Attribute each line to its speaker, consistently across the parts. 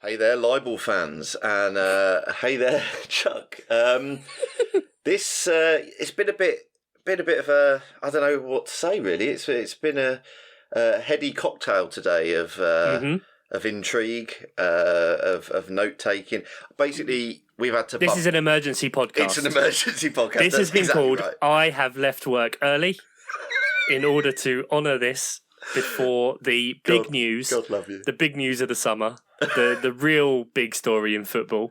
Speaker 1: Hey there, libel fans, and hey there, Chuck. This it's been a bit of a, I don't know what to say really. It's been a heady cocktail today of intrigue, of note taking. Basically, we've had to.
Speaker 2: This is an emergency podcast.
Speaker 1: It's an emergency podcast.
Speaker 2: This has been
Speaker 1: exactly
Speaker 2: called
Speaker 1: right.
Speaker 2: "I Have Left Work Early" in order to honour this before the big news.
Speaker 1: God love you.
Speaker 2: The big news of the summer. The real big story in football.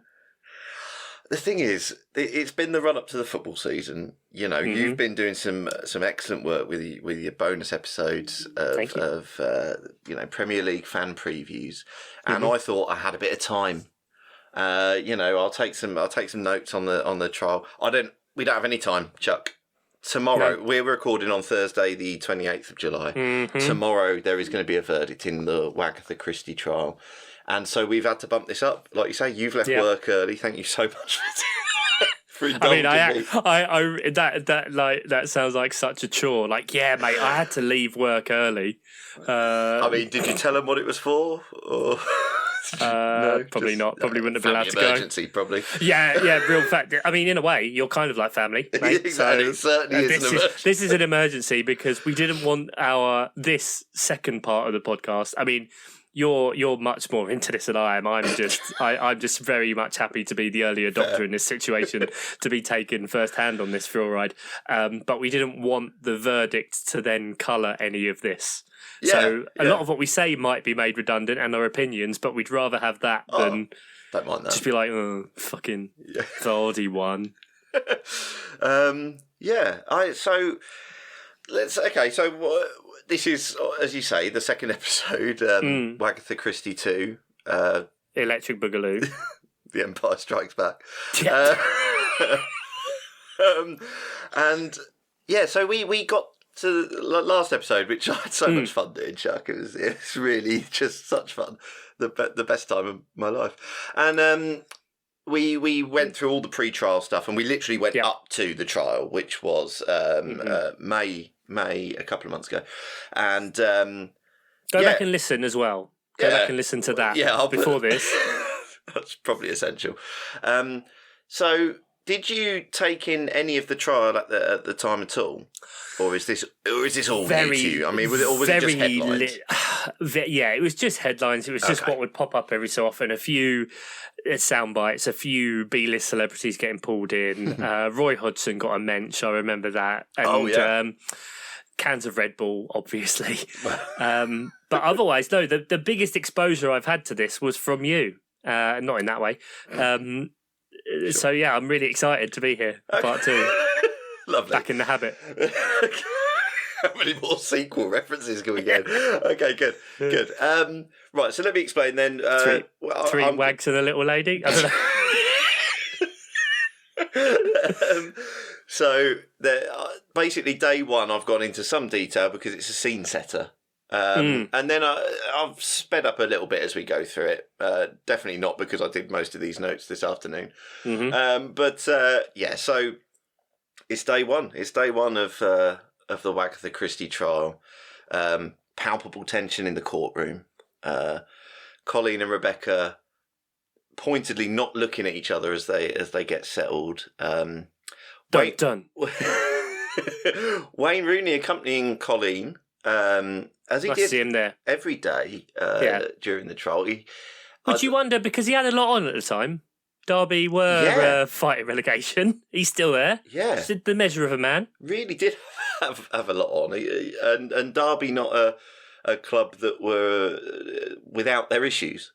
Speaker 1: The thing is, it's been the run up to the football season. You know, you've been doing some excellent work with your bonus episodes of Premier League fan previews, and I thought I had a bit of time. I'll take some notes on the trial. We don't have any time, Chuck. Tomorrow, we're recording on Thursday, the 28th of July. Tomorrow, there is going to be a verdict in the Wagatha Christie trial. And so we've had to bump this up. Like you say, you've left work early. Thank you so much for indulging me.
Speaker 2: That sounds like such a chore. Like, yeah, mate, I had to leave work early.
Speaker 1: Did you tell them what it was for? Or...
Speaker 2: No, probably not. Probably wouldn't have been allowed to go.
Speaker 1: Emergency, probably.
Speaker 2: Yeah. Real fact. I mean, in a way, you're kind of like family, mate.
Speaker 1: Exactly. So, it certainly is an emergency.
Speaker 2: This is an emergency because we didn't want this second part of the podcast. I mean, you're much more into this than I am. I'm just very much happy to be the early adopter in this situation, to be taken first hand on this thrill ride. But we didn't want the verdict to then colour any of this. So a lot of what we say might be made redundant and our opinions, but we'd rather have that than
Speaker 1: don't mind that.
Speaker 2: Just be like, oh, fucking Vardy won.
Speaker 1: This is, as you say, the second episode, Wagatha Christie 2.
Speaker 2: Electric Boogaloo.
Speaker 1: The Empire Strikes Back. So we got to the last episode, which I had so much fun doing, Chuck. It was really just such fun. The best time of my life. And we went through all the pre-trial stuff, and we literally went up to the trial, which was May a couple of months ago. And
Speaker 2: go back and listen as well. Go back and listen to that before this.
Speaker 1: That's probably essential. So did you take in any of the trial at the time at all? Or is this all new to you? I mean, was it just headlines?
Speaker 2: It was just headlines. It was just what would pop up every so often. A few sound bites, a few B-list celebrities getting pulled in. Roy Hodgson got a mensch, I remember that. And, cans of Red Bull, obviously. But otherwise, no, the biggest exposure I've had to this was from you. Not in that way. Sure. So, I'm really excited to be here. Part 2.
Speaker 1: Lovely.
Speaker 2: Back in the habit.
Speaker 1: How many more sequel references can we get? Okay, good. Right, so let me explain then.
Speaker 2: Three wags and a little lady? I don't know.
Speaker 1: So basically day one I've gone into some detail because it's a scene setter. And then I've sped up a little bit as we go through it. Definitely not because I did most of these notes this afternoon. So it's day one. It's day one of the Wagatha Christie trial. Palpable tension in the courtroom. Colleen and Rebecca pointedly not looking at each other as they get settled.
Speaker 2: Done.
Speaker 1: Wayne Rooney accompanying Colleen, as he did
Speaker 2: see him there
Speaker 1: every day during the trial.
Speaker 2: Would you wonder, because he had a lot on at the time? Derby were fighting relegation. He's still there.
Speaker 1: Yeah.
Speaker 2: It's the measure of a man.
Speaker 1: Really did have a lot on. And Derby not a club that were without their issues.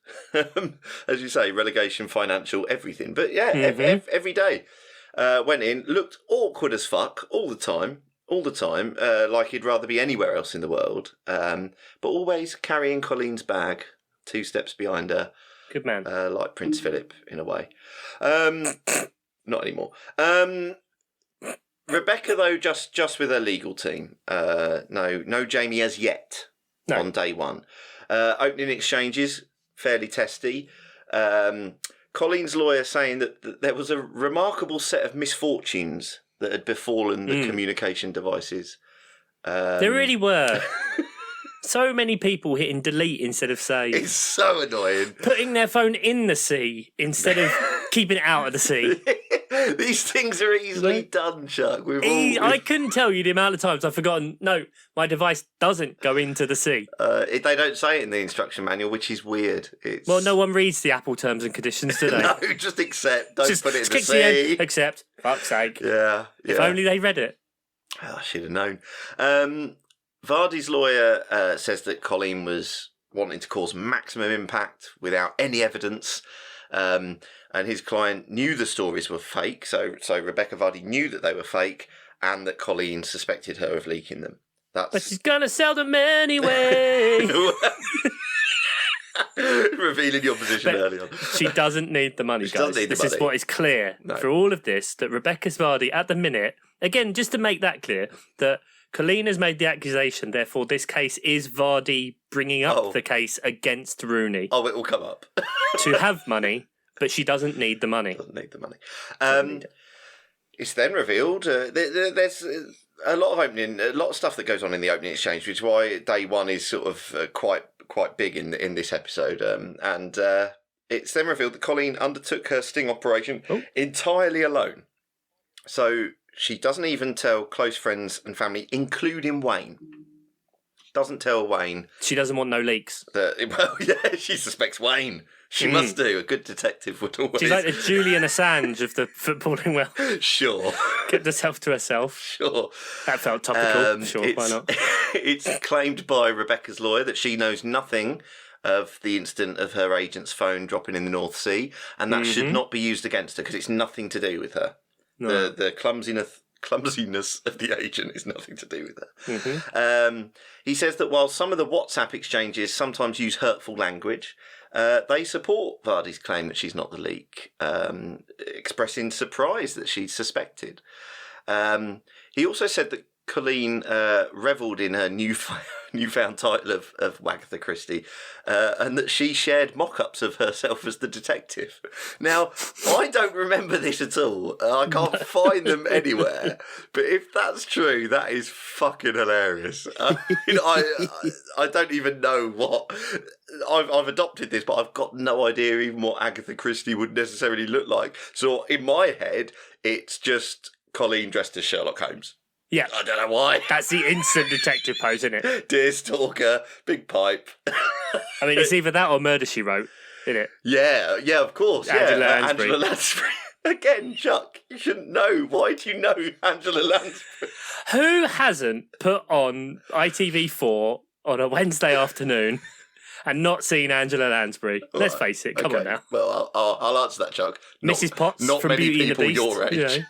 Speaker 1: As you say, relegation, financial, everything. But every day. Went in, looked awkward as fuck all the time, like he'd rather be anywhere else in the world, but always carrying Colleen's bag 2 steps behind her.
Speaker 2: Good man.
Speaker 1: Like Prince Philip, in a way. Not anymore. Rebecca, though, just with her legal team. No Jamie as yet on day one. Opening exchanges, fairly testy. Colleen's lawyer saying that there was a remarkable set of misfortunes that had befallen the communication devices.
Speaker 2: There really were. So many people hitting delete instead of save.
Speaker 1: It's so annoying.
Speaker 2: Putting their phone in the sea instead of keeping it out of the sea.
Speaker 1: These things are easily done, Chuck.
Speaker 2: I couldn't tell you the amount of times I've forgotten, no, my device doesn't go into the sea.
Speaker 1: They don't say it in the instruction manual, which is weird.
Speaker 2: Well, no one reads the Apple terms and conditions, do they?
Speaker 1: No, just accept. Don't put it in the sea.
Speaker 2: The accept. Fuck's sake.
Speaker 1: Yeah.
Speaker 2: If only they read it.
Speaker 1: Oh, I should have known. Vardy's lawyer says that Colleen was wanting to cause maximum impact without any evidence. And his client knew the stories were fake. So Rebecca Vardy knew that they were fake and that Colleen suspected her of leaking them.
Speaker 2: But she's going to sell them anyway.
Speaker 1: Revealing your position early on.
Speaker 2: She doesn't need the money, guys. This is what is clear for all of this, that Rebecca Vardy, at the minute, again, just to make that clear, that Colleen has made the accusation, therefore this case is Vardy bringing up the case against Rooney.
Speaker 1: Oh, it will come up.
Speaker 2: To have money, but she doesn't need the money.
Speaker 1: Doesn't need the money. It's then revealed, there's a lot of stuff that goes on in the opening exchange, which is why day one is sort of quite big in this episode. And it's then revealed that Colleen undertook her sting operation entirely alone. So she doesn't even tell close friends and family, including Wayne. Doesn't tell Wayne.
Speaker 2: She doesn't want no leaks.
Speaker 1: She suspects Wayne. She must do. A good detective would always.
Speaker 2: She's like the Julian Assange of the footballing world.
Speaker 1: Sure.
Speaker 2: Kept herself to herself.
Speaker 1: Sure.
Speaker 2: That felt topical. Sure, why not?
Speaker 1: It's claimed by Rebecca's lawyer that she knows nothing of the incident of her agent's phone dropping in the North Sea, and that should not be used against her because it's nothing to do with her. No. The clumsiness of the agent is nothing to do with her. He says that while some of the WhatsApp exchanges sometimes use hurtful language, they support Vardy's claim that she's not the leak, expressing surprise that she's suspected. He also said that Colleen revelled in her newfound title of Wagatha Christie, and that she shared mock-ups of herself as the detective. Now, I don't remember this at all. I can't find them anywhere. But if that's true, that is fucking hilarious. I don't even know what... I've adopted this, but I've got no idea even what Agatha Christie would necessarily look like. So in my head, it's just Colleen dressed as Sherlock Holmes.
Speaker 2: Yeah.
Speaker 1: I don't know why.
Speaker 2: That's the instant detective pose, isn't it?
Speaker 1: Dear stalker, big pipe.
Speaker 2: I mean, it's either that or Murder, She Wrote, isn't it?
Speaker 1: Yeah, of course.
Speaker 2: Angela
Speaker 1: Lansbury. Angela Lansbury. Again, Chuck, you shouldn't know. Why do you know Angela Lansbury?
Speaker 2: Who hasn't put on ITV4 on a Wednesday afternoon and not seen Angela Lansbury? Let's face it. Come on now.
Speaker 1: Well, I'll answer that, Chuck.
Speaker 2: Mrs. Potts
Speaker 1: not
Speaker 2: from
Speaker 1: many
Speaker 2: Beauty and the
Speaker 1: people
Speaker 2: Beast.
Speaker 1: your age.
Speaker 2: You know.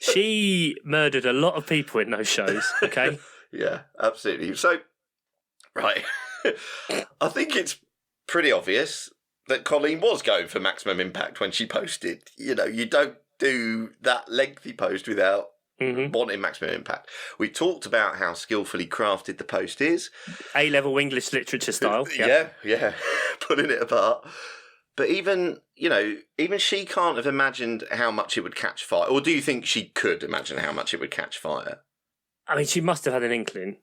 Speaker 2: She murdered a lot of people in those shows, okay?
Speaker 1: Yeah, absolutely. So, right. I think it's pretty obvious that Colleen was going for maximum impact when she posted. You know, you don't do that lengthy post without wanting maximum impact. We talked about how skillfully crafted the post is.
Speaker 2: A-level English literature style.
Speaker 1: Yeah. Pulling it apart. But even she can't have imagined how much it would catch fire. Or do you think she could imagine how much it would catch fire?
Speaker 2: I mean, she must have had an inkling.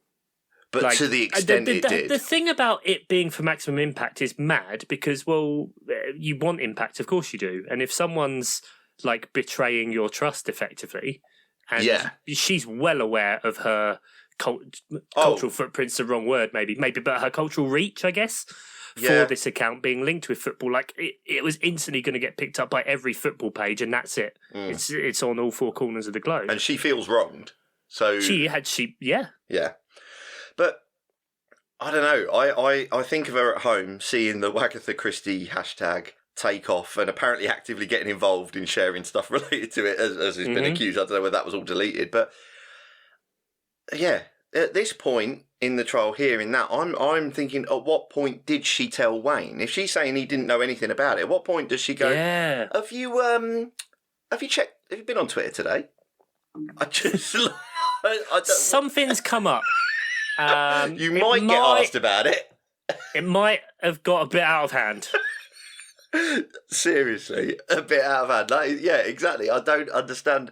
Speaker 1: But to the extent it did.
Speaker 2: The thing about it being for maximum impact is mad because, well, you want impact, of course you do. And if someone's, like, betraying your trust effectively, and she's well aware of her cultural footprint's the wrong word, maybe, but her cultural reach, I guess, for this account being linked with football. Like, it was instantly going to get picked up by every football page, and that's it. It's on all four corners of the globe.
Speaker 1: And she feels wronged. So
Speaker 2: Yeah.
Speaker 1: But I don't know. I think of her at home seeing the Wagatha Christie hashtag take off and apparently actively getting involved in sharing stuff related to it as has been accused. I don't know whether that was all deleted, but yeah, at this point in the trial, hearing that, I'm thinking, at what point did she tell Wayne? If she's saying he didn't know anything about it, at what point does she go?
Speaker 2: Yeah.
Speaker 1: Have you checked? Have you been on Twitter today? I just I don't.
Speaker 2: Something's come up.
Speaker 1: You might get asked about it.
Speaker 2: It might have got a bit out of hand.
Speaker 1: Seriously, a bit out of hand. Yeah, exactly. I don't understand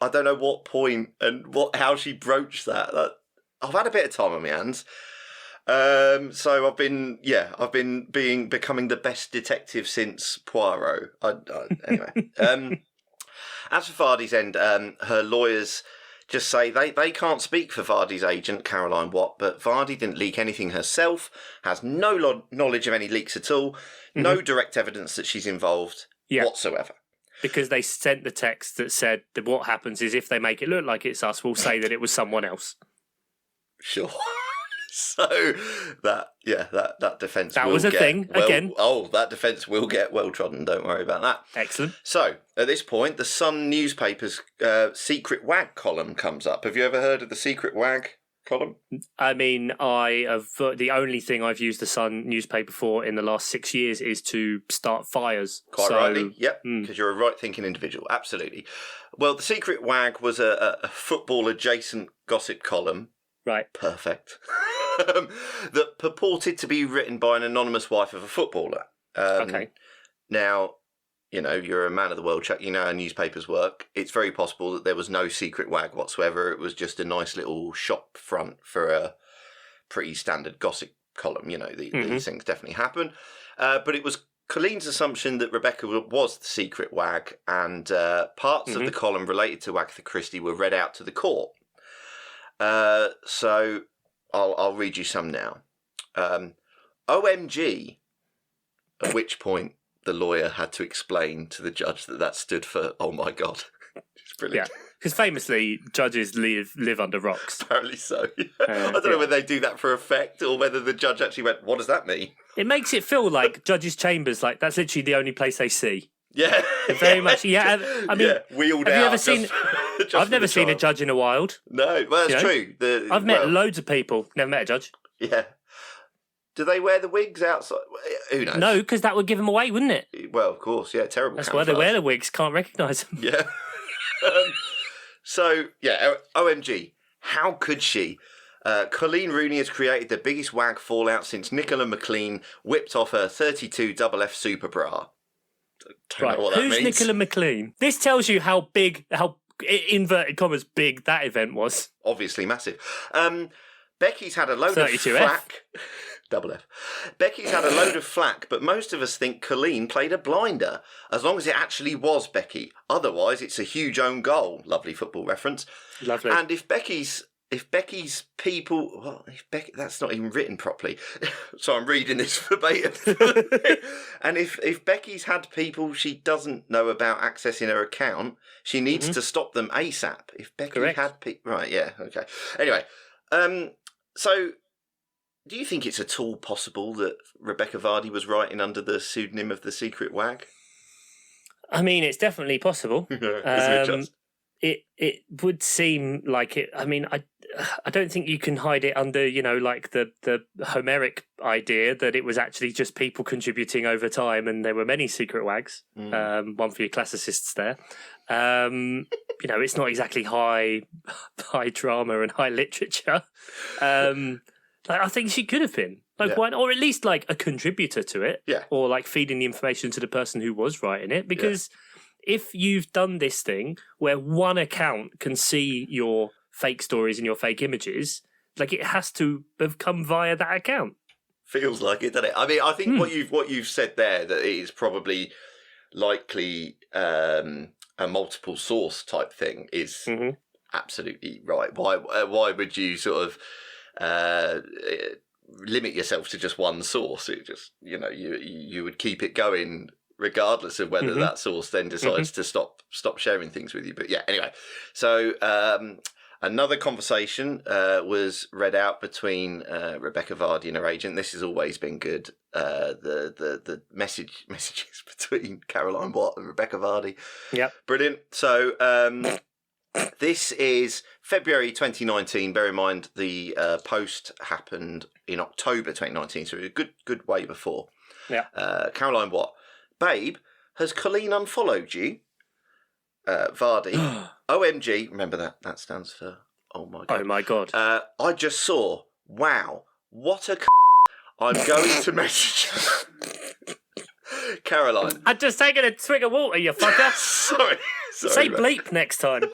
Speaker 1: I don't know what point and how she broached that. I've had a bit of time on my hands. So I've been becoming the best detective since Poirot. Anyway, as for Vardy's end, her lawyers just say they can't speak for Vardy's agent, Caroline Watt, but Vardy didn't leak anything herself, has no knowledge of any leaks at all, no direct evidence that she's involved whatsoever.
Speaker 2: Because they sent the text that said that what happens is if they make it look like it's us, we'll say that it was someone else.
Speaker 1: Sure. So that defence
Speaker 2: that was a thing again.
Speaker 1: Oh, that defence will get well trodden. Don't worry about that.
Speaker 2: Excellent.
Speaker 1: So at this point, the Sun newspaper's secret wag column comes up. Have you ever heard of the secret wag column?
Speaker 2: I mean, the only thing I've used the Sun newspaper for in the last 6 years is to start fires.
Speaker 1: Quite rightly, yep, because you're a right-thinking individual. Absolutely. Well, the secret wag was a football-adjacent gossip column.
Speaker 2: Right.
Speaker 1: Perfect. That purported to be written by an anonymous wife of a footballer.
Speaker 2: Okay.
Speaker 1: Now, you're a man of the world, Chuck. You know how newspapers work. It's very possible that there was no secret wag whatsoever. It was just a nice little shop front for a pretty standard gossip column. These things definitely happen. But it was Colleen's assumption that Rebecca was the secret wag, and parts of the column related to Wagatha Christie were read out to the court. So I'll read you some now. OMG, at which point the lawyer had to explain to the judge that stood for, oh my God. It's brilliant.
Speaker 2: Yeah, because famously, judges live under rocks.
Speaker 1: Apparently so. I don't know whether they do that for effect or whether the judge actually went, what does that mean?
Speaker 2: It makes it feel like judges' chambers, like that's literally the only place they see.
Speaker 1: Yeah.
Speaker 2: Very much. Yeah. I mean,
Speaker 1: wheeled
Speaker 2: have
Speaker 1: out.
Speaker 2: You ever seen... I've never seen a judge in a wild.
Speaker 1: No, well, that's true.
Speaker 2: I've met loads of people. Never met a judge.
Speaker 1: Yeah. Do they wear the wigs outside? Who knows?
Speaker 2: No, because that would give them away, wouldn't it?
Speaker 1: Well, of course, yeah, terrible.
Speaker 2: That's why they wear the wigs. Can't recognise them.
Speaker 1: Yeah. OMG. How could she? Colleen Rooney has created the biggest wag fallout since Nicola McLean whipped off her 32 double F super bra. Don't know what that
Speaker 2: Who's
Speaker 1: means.
Speaker 2: Nicola McLean? This tells you how big, how inverted commas big that event was.
Speaker 1: Obviously massive. Becky's had a load of flack. Double F. Becky's had a load of flack, but most of us think Colleen played a blinder, as long as it actually was Becky. Otherwise, it's a huge own goal. Lovely football reference.
Speaker 2: Lovely.
Speaker 1: And if Becky's people, that's not even written properly, so I'm reading this verbatim. And if Becky's had people she doesn't know about accessing her account, she needs to stop them ASAP. If Becky had people, right? Yeah, okay. Anyway, so do you think it's at all possible that Rebecca Vardy was writing under the pseudonym of the secret wag?
Speaker 2: I mean, it's definitely possible. It would seem like it. I mean, I don't think you can hide it under, like the Homeric idea that it was actually just people contributing over time, and there were many secret wags. One for your classicists there. It's not exactly high drama and high literature. I think she could have been one, or at least like a contributor to it, or like feeding the information to the person who was writing it, because. If you've done this thing where one account can see your fake stories and your fake images, like it has to have come via that account.
Speaker 1: Feels like it, doesn't it? I mean, I think what you've said there, that it is probably likely a multiple source type thing, is absolutely right. Why would you sort of limit yourself to just one source? It just you would keep it going regardless of whether that source then decides to stop sharing things with you. But yeah, anyway, so another conversation was read out between Rebecca Vardy and her agent. This has always been good. The messages between Caroline Watt and Rebecca Vardy. Yeah, brilliant. So this is February 2019. Bear in mind the post happened in October 2019, so a good way before. Yeah, Caroline Watt. Babe, has Colleen unfollowed you? Vardy. OMG. Remember that stands for oh my God.
Speaker 2: Oh my God.
Speaker 1: I just saw. Wow. What a I'm going to message Caroline.
Speaker 2: I've just taken a swig of water, you fucker.
Speaker 1: Sorry.
Speaker 2: Say bleep next time.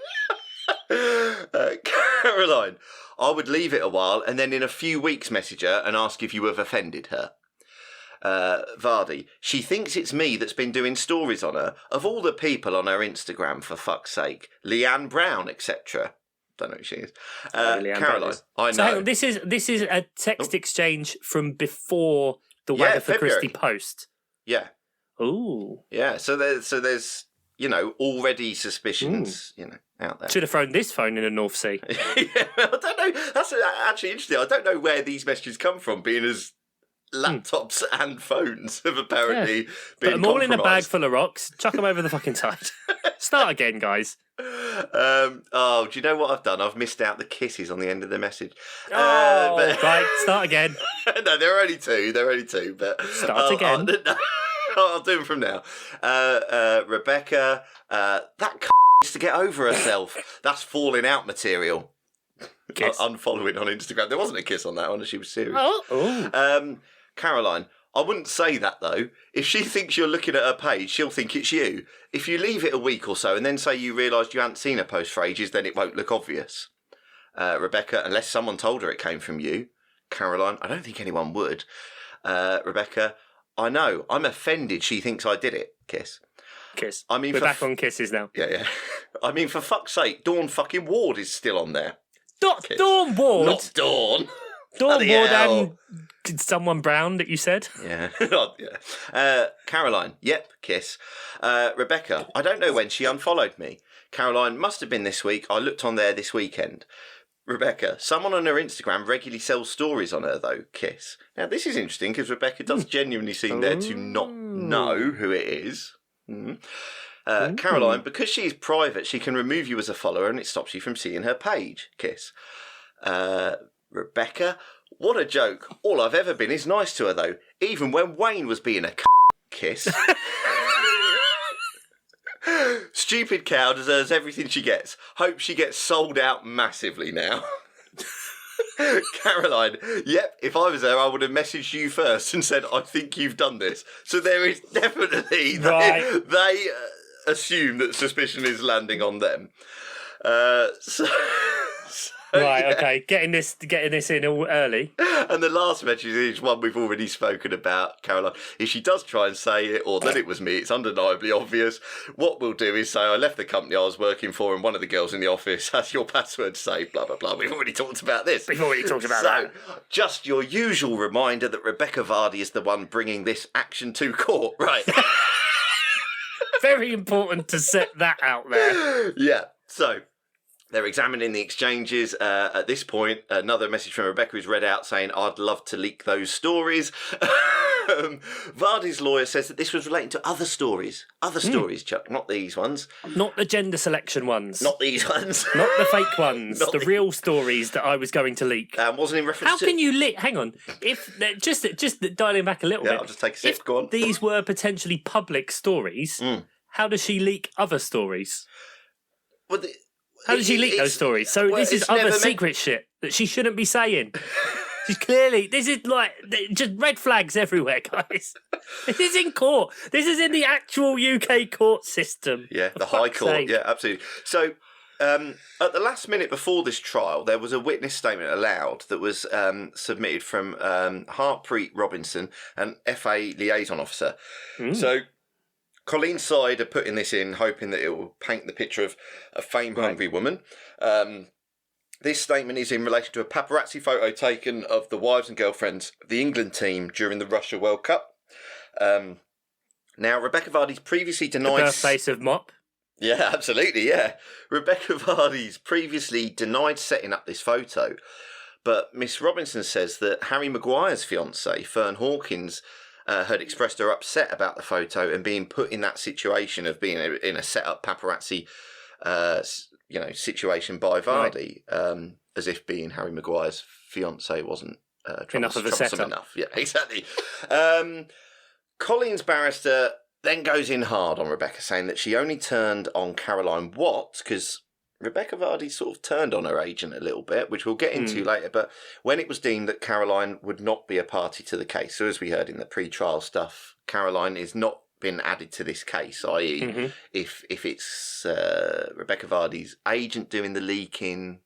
Speaker 1: Caroline, I would leave it a while and then in a few weeks message her and ask if you have offended her. Vardy, she thinks it's me that's been doing stories on her. Of all the people on her Instagram, for fuck's sake. Leanne Brown, etc. Don't know who she is. Caroline, I know.
Speaker 2: So hang on, this is a text exchange from before the Wagatha Christie post.
Speaker 1: Yeah.
Speaker 2: Ooh.
Speaker 1: Yeah. So there's already suspicions out there.
Speaker 2: Should have thrown this phone in the North Sea.
Speaker 1: Yeah, I don't know. That's actually interesting. I don't know where these messages come from, being as laptops and phones have apparently been
Speaker 2: Put them all in a bag full of rocks, chuck them over the fucking side. Start again, guys.
Speaker 1: Do you know what I've done? I've missed out the kisses on the end of the message.
Speaker 2: Right, start again.
Speaker 1: No, there are only two. But
Speaker 2: start again.
Speaker 1: I'll do them from now. Rebecca, that needs to get over herself. That's falling out material. Unfollowing on Instagram. There wasn't a kiss on that one. She was serious. Caroline, I wouldn't say that though. If she thinks you're looking at her page, she'll think it's you. If you leave it a week or so and then say you realised you hadn't seen her post for ages, then it won't look obvious. Rebecca, unless someone told her it came from you. Caroline, I don't think anyone would. Rebecca, I know. I'm offended she thinks I did it. Kiss.
Speaker 2: I mean, we're back on kisses now.
Speaker 1: Yeah. I mean, for fuck's sake, Dawn fucking Ward is still on there.
Speaker 2: Dawn Ward?
Speaker 1: Not Dawn.
Speaker 2: Dawn Ward and someone Brown that you said?
Speaker 1: Yeah. Caroline, yep, kiss. Rebecca, I don't know when she unfollowed me. Caroline, must have been this week. I looked on there this weekend. Rebecca, someone on her Instagram regularly sells stories on her, though. Kiss. Now, this is interesting because Rebecca does genuinely seem there to not know who it is. Caroline, because she's private, she can remove you as a follower and it stops you from seeing her page. Kiss. Rebecca, what a joke. All I've ever been is nice to her, though. Even when Wayne was being a kiss. Stupid cow deserves everything she gets. Hope she gets sold out massively now. Caroline, yep, if I was there, I would have messaged you first and said, I think you've done this. So there is definitely, they assume that suspicion is landing on them.
Speaker 2: Okay, getting this in all early.
Speaker 1: And the last message is one we've already spoken about, Caroline. If she does try and say it, or that it was me, it's undeniably obvious. What we'll do is say, I left the company I was working for and one of the girls in the office has your password saved, blah, blah, blah. We've already talked about this.
Speaker 2: That.
Speaker 1: Just your usual reminder that Rebecca Vardy is the one bringing this action to court, right?
Speaker 2: Very important to set that out there.
Speaker 1: Yeah, so they're examining the exchanges. At this point, another message from Rebecca is read out saying, I'd love to leak those stories. Vardy's lawyer says that this was relating to other stories. Stories, Chuck, not these ones.
Speaker 2: Not the gender selection ones.
Speaker 1: Not these ones.
Speaker 2: Not the fake ones. The real stories that I was going to leak.
Speaker 1: Wasn't in reference to...
Speaker 2: How can you leak... Hang on. If just dialing back a little bit.
Speaker 1: I'll just take a sip. Go on.
Speaker 2: If these were potentially public stories, how does she leak other stories?
Speaker 1: Well,
Speaker 2: how did she leak those stories? So this is other secret shit that she shouldn't be saying. She's clearly... This is like... Just red flags everywhere, guys. This is in court. This is in the actual UK court system.
Speaker 1: Yeah, the High Court. Yeah, absolutely. So at the last minute before this trial, there was a witness statement allowed that was submitted from Harpreet Robinson, an FA liaison officer. So... Colleen's side are putting this in, hoping that it will paint the picture of a fame-hungry woman. This statement is in relation to a paparazzi photo taken of the wives and girlfriends of the England team during the Russia World Cup. Now, Rebecca Vardy's previously denied...
Speaker 2: The birthplace of Mop.
Speaker 1: Yeah, absolutely, yeah. Rebecca Vardy's previously denied setting up this photo, but Miss Robinson says that Harry Maguire's fiancée, Fern Hawkins... had expressed her upset about the photo and being put in that situation of being in a set-up paparazzi, situation by Vardy, as if being Harry Maguire's fiancée wasn't
Speaker 2: enough of a setup.
Speaker 1: Enough. Yeah, exactly. Colleen's barrister then goes in hard on Rebecca, saying that she only turned on Caroline Watt because Rebecca Vardy sort of turned on her agent a little bit, which we'll get into later, but when it was deemed that Caroline would not be a party to the case, so as we heard in the pre-trial stuff, Caroline is not been added to this case, i.e. if it's Rebecca Vardy's agent doing the leaking,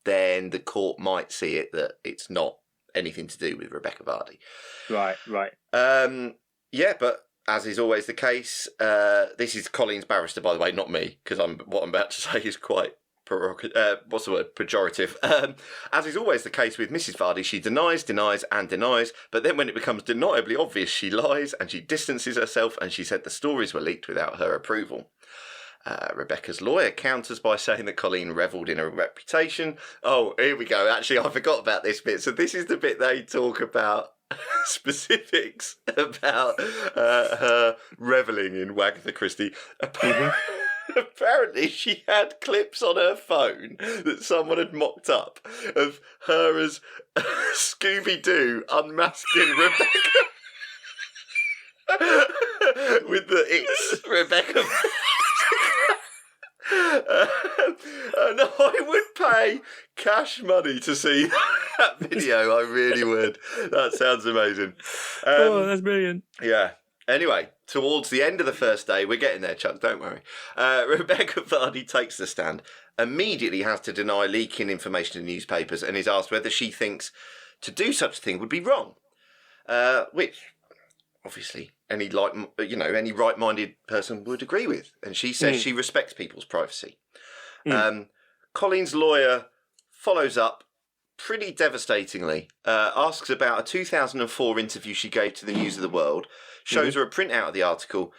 Speaker 1: then the court might see it that it's not anything to do with Rebecca Vardy.
Speaker 2: Right.
Speaker 1: Yeah, but as is always the case, this is Colleen's barrister, by the way, not me, because what I'm about to say is quite pejorative. As is always the case with Mrs. Vardy, she denies, but then when it becomes deniably obvious, she lies and she distances herself, and she said the stories were leaked without her approval. Rebecca's lawyer counters by saying that Colleen revelled in her reputation. Oh, here we go. Actually, I forgot about this bit. So this is the bit they talk about specifics about her revelling in Wagatha Christie. Apparently, she had clips on her phone that someone had mocked up of her as Scooby-Doo unmasking Rebecca with the "It's Rebecca." And I would pay cash money to see that video. I really would. That sounds amazing.
Speaker 2: That's brilliant.
Speaker 1: Yeah. Anyway, towards the end of the first day, we're getting there, Chuck, don't worry. Rebecca Vardy takes the stand, immediately has to deny leaking information to newspapers, and is asked whether she thinks to do such a thing would be wrong. Which, obviously, any right-minded person would agree with. And she says she respects people's privacy. Colleen's lawyer follows up pretty devastatingly, asks about a 2004 interview she gave to the News of the World, shows her a printout of the article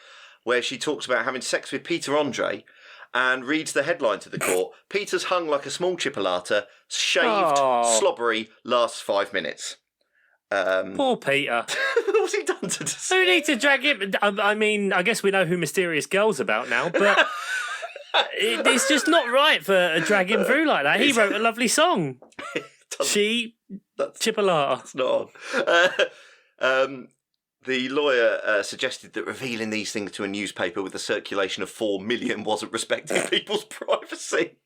Speaker 1: where she talks about having sex with Peter Andre, and reads the headline to the court: Peter's hung like a small chipolata, shaved, slobbery, lasts 5 minutes.
Speaker 2: Poor Peter.
Speaker 1: What's he done to deserve?
Speaker 2: Who need to drag him? I mean, I guess we know who Mysterious Girl's about now, but it's just not right for drag him through like that. He wrote a lovely song. Chipolata.
Speaker 1: That's not on. The lawyer suggested that revealing these things to a newspaper with a circulation of 4 million wasn't respecting people's privacy.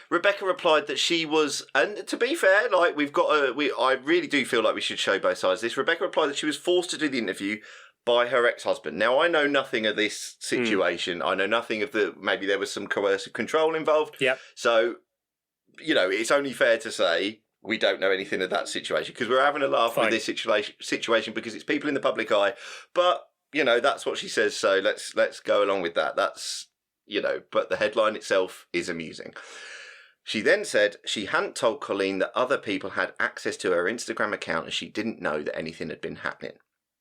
Speaker 1: Rebecca replied that she was, and to be fair, like I really do feel like we should show both sides of this. Rebecca replied that she was forced to do the interview by her ex-husband. Now, I know nothing of this situation. I know nothing of maybe there was some coercive control involved.
Speaker 2: Yep.
Speaker 1: So, it's only fair to say we don't know anything of that situation, because we're having a laugh with this situation because it's people in the public eye. But, that's what she says. So let's go along with that. That's, but the headline itself is amusing. She then said she hadn't told Colleen that other people had access to her Instagram account, and she didn't know that anything had been happening,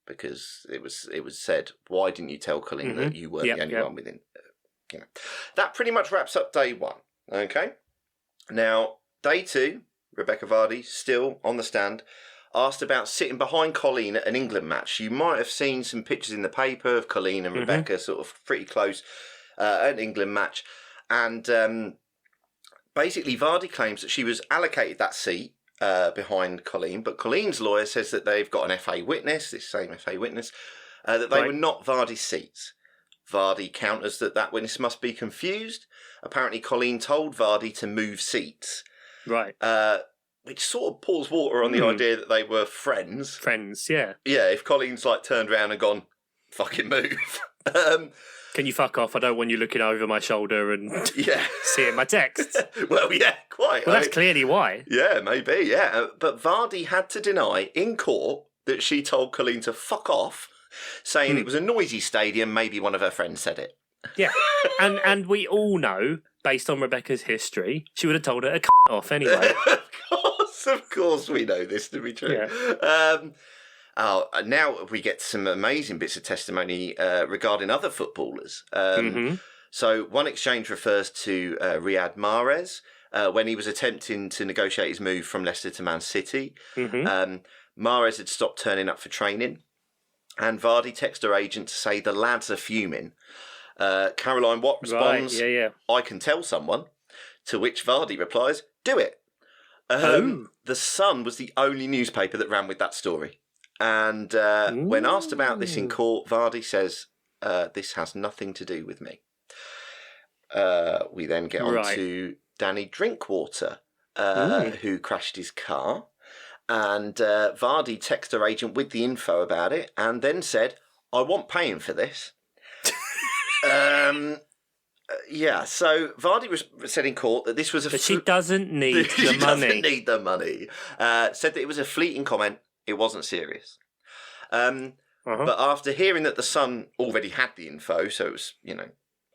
Speaker 1: because it was said, why didn't you tell Colleen that you weren't the only one within? That pretty much wraps up day one. Okay. Now, day two, Rebecca Vardy, still on the stand, asked about sitting behind Colleen at an England match. You might have seen some pictures in the paper of Colleen and Rebecca sort of pretty close at an England match. And basically, Vardy claims that she was allocated that seat behind Colleen, but Colleen's lawyer says that they've got an FA witness, this same FA witness, that they were not Vardy's seats. Vardy counters that witness must be confused. Apparently, Colleen told Vardy to move seats.
Speaker 2: Right.
Speaker 1: Which sort of pours water on the idea that they were friends.
Speaker 2: Friends, yeah.
Speaker 1: Yeah, if Colleen's turned around and gone, fucking move.
Speaker 2: Can you fuck off? I don't want you looking over my shoulder and seeing my text.
Speaker 1: Well, yeah, quite.
Speaker 2: Well, that's clearly why.
Speaker 1: Yeah, maybe, yeah. But Vardy had to deny in court that she told Colleen to fuck off, saying it was a noisy stadium, maybe one of her friends said it.
Speaker 2: Yeah, and we all know, based on Rebecca's history, she would have told her to off anyway.
Speaker 1: Of course we know this to be true.
Speaker 2: Yeah.
Speaker 1: Now we get some amazing bits of testimony regarding other footballers. So one exchange refers to Riyad Mahrez when he was attempting to negotiate his move from Leicester to Man City. Mahrez had stopped turning up for training, and Vardy texted her agent to say the lads are fuming. Caroline Watt responds, I can tell someone, to which Vardy replies, do it. The Sun was the only newspaper that ran with that story. And when asked about this in court, Vardy says, this has nothing to do with me. We then get on to Danny Drinkwater, who crashed his car. And Vardy texted her agent with the info about it and then said, I want paying for this. So Vardy said in court that this was
Speaker 2: But she doesn't need the money.
Speaker 1: Doesn't need the money. Said that it was a fleeting comment. It wasn't serious. But after hearing that the Sun already had the info, so it was,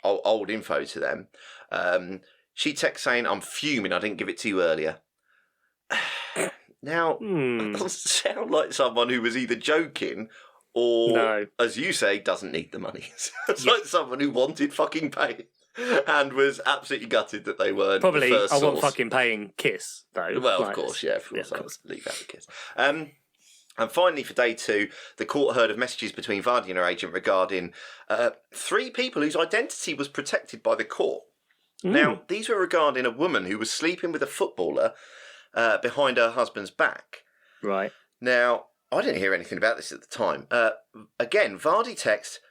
Speaker 1: old info to them, she texted saying, "I'm fuming, I didn't give it to you earlier." Now, it doesn't sound like someone who was either joking or, as you say, doesn't need the money. It's like someone who wanted fucking pay and was absolutely gutted that they weren't
Speaker 2: probably
Speaker 1: the first
Speaker 2: I
Speaker 1: source.
Speaker 2: want fucking paying kiss, though.
Speaker 1: Well, of course. I'll leave out the kiss. And finally, for day 2, the court heard of messages between Vardy and her agent regarding 3 people whose identity was protected by the court. Now, these were regarding a woman who was sleeping with a footballer behind her husband's back.
Speaker 2: Right.
Speaker 1: Now, I didn't hear anything about this at the time. Again, Vardy text,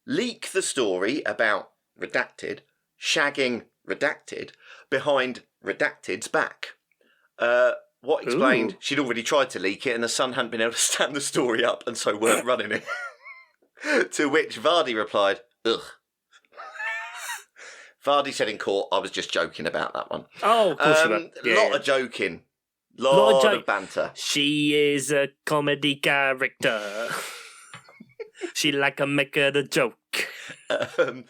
Speaker 1: leak the story about redacted, shagging redacted, behind redacted's back. What explained she'd already tried to leak it and the Sun hadn't been able to stand the story up and so weren't running it. To which Vardy replied, ugh. Vardy said in court, I was just joking about that one.
Speaker 2: Oh, of course you were.
Speaker 1: Lot of joking. Lot of banter.
Speaker 2: She is a comedy character. She like to make it a joke. After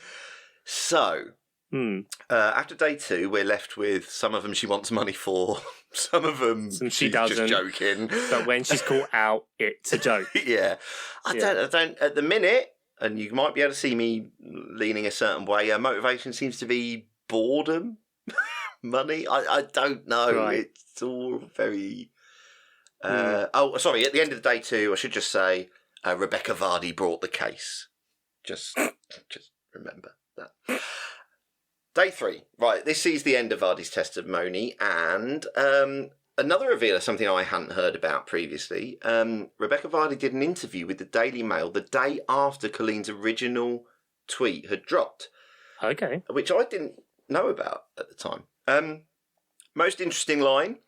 Speaker 2: day 2, we're left with some of them she wants money for, some of them she doesn't.
Speaker 1: Just joking.
Speaker 2: But when she's caught out, it's a joke.
Speaker 1: Yeah. I don't, at the minute, and you might be able to see me leaning a certain way, her motivation seems to be boredom, money. I don't know. Right. It's all very... Oh, sorry, at the end of the day 2, I should just say, Rebecca Vardy brought the case. Just remember that. Day 3. Right, this sees the end of Vardy's testimony and another reveal of something I hadn't heard about previously. Rebecca Vardy did an interview with the Daily Mail the day after Colleen's original tweet had dropped.
Speaker 2: Okay.
Speaker 1: Which I didn't know about at the time. Most interesting line.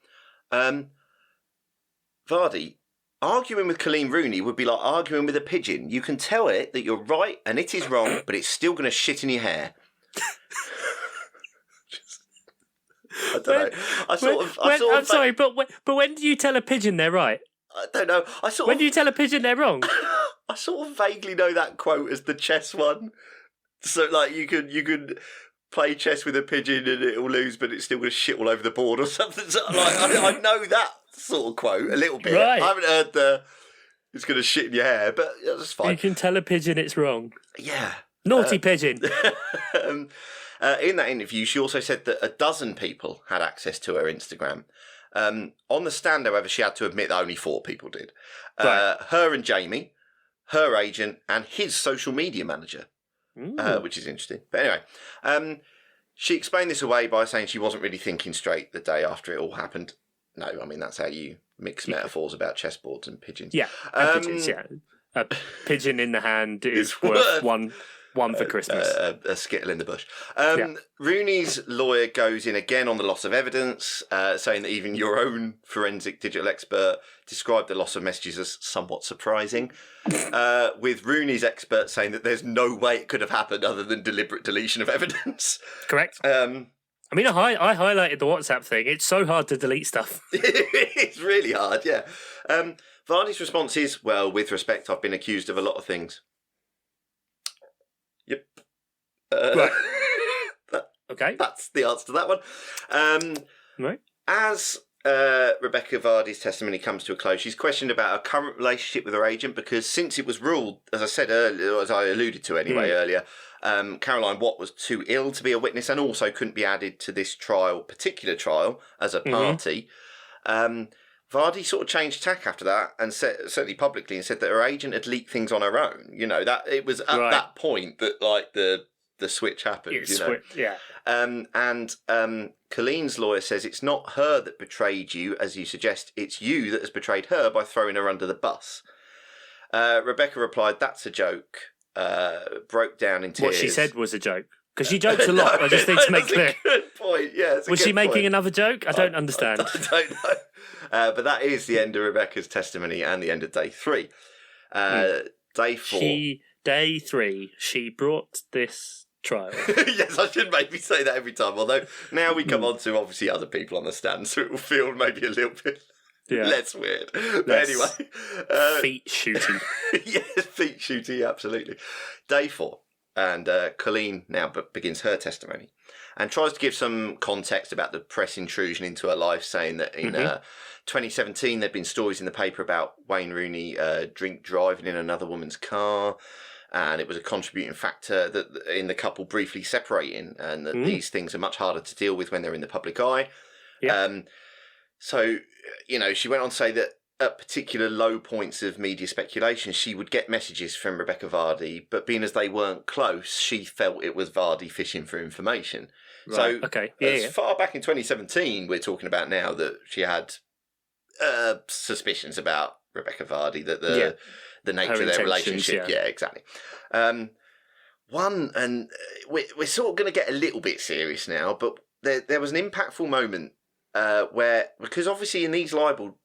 Speaker 1: Vardy, arguing with Colleen Rooney would be like arguing with a pigeon. You can tell it that you're right and it is wrong, but it's still going to shit in your hair. I don't know.
Speaker 2: I'm sorry, but when do you tell a pigeon they're right?
Speaker 1: I don't know.
Speaker 2: When do you tell a pigeon they're wrong?
Speaker 1: I sort of vaguely know that quote as the chess one. So, like, you could play chess with a pigeon and it'll lose, but it's still going to shit all over the board or something. So, like, I know that sort of quote a little bit. Right. I haven't heard it's going to shit in your hair, but that's fine.
Speaker 2: You can tell a pigeon it's wrong.
Speaker 1: Yeah.
Speaker 2: Naughty pigeon.
Speaker 1: In that interview, she also said that a dozen people had access to her Instagram. On the stand, however, she had to admit that only 4 people did. Right. Her and Jamie, her agent, and his social media manager, which is interesting. But anyway, she explained this away by saying she wasn't really thinking straight the day after it all happened. No, I mean, that's how you mix metaphors about chessboards and pigeons.
Speaker 2: Yeah, and pigeons, yeah. A pigeon in the hand is worth one for Christmas.
Speaker 1: A skittle in the bush. Rooney's lawyer goes in again on the loss of evidence, saying that even your own forensic digital expert described the loss of messages as somewhat surprising, with Rooney's expert saying that there's no way it could have happened other than deliberate deletion of evidence.
Speaker 2: Correct. I mean, I highlighted the WhatsApp thing. It's so hard to delete stuff.
Speaker 1: It's really hard, yeah. Vardy's response is, well, with respect, I've been accused of a lot of things. Yep.
Speaker 2: Right. Okay.
Speaker 1: That's the answer to that one.
Speaker 2: Right.
Speaker 1: As Rebecca Vardy's testimony comes to a close, she's questioned about her current relationship with her agent because since it was ruled, as I said earlier, as I alluded to anyway earlier, Caroline Watt was too ill to be a witness and also couldn't be added to this particular trial, as a party. Vardy sort of changed tack after that and certainly publicly, and said that her agent had leaked things on her own. You know, that it was at that point that like the switch happened. And Colleen's lawyer says it's not her that betrayed you, as you suggest. It's you that has betrayed her by throwing her under the bus. Rebecca replied, "That's a joke." Broke down in tears.
Speaker 2: What she said was a joke. Because she jokes a lot. I just need to make clear.
Speaker 1: Good point. Yeah.
Speaker 2: Was she making another joke? I don't understand.
Speaker 1: I don't know. But that is the end of Rebecca's testimony and the end of day 3. Day 4.
Speaker 2: Day 3. She brought this trial.
Speaker 1: Yes, I should maybe say that every time. Although now we come on to obviously other people on the stand, so it will feel maybe a little bit less weird. But anyway,
Speaker 2: feet shooty.
Speaker 1: Yes, feet shooty, absolutely. Day 4, and Colleen now begins her testimony and tries to give some context about the press intrusion into her life, saying that in 2017 there'd been stories in the paper about Wayne Rooney drink driving in another woman's car. And it was a contributing factor that in the couple briefly separating, and that these things are much harder to deal with when they're in the public eye. Yeah. So, she went on to say that at particular low points of media speculation, she would get messages from Rebecca Vardy, but being as they weren't close, she felt it was Vardy fishing for information. Right. So, as far back in 2017, we're talking about now that she had suspicions about Rebecca Vardy, that the nature of their relationship. Yeah, exactly. And we're sort of going to get a little bit serious now, but there was an impactful moment where, because obviously in these libel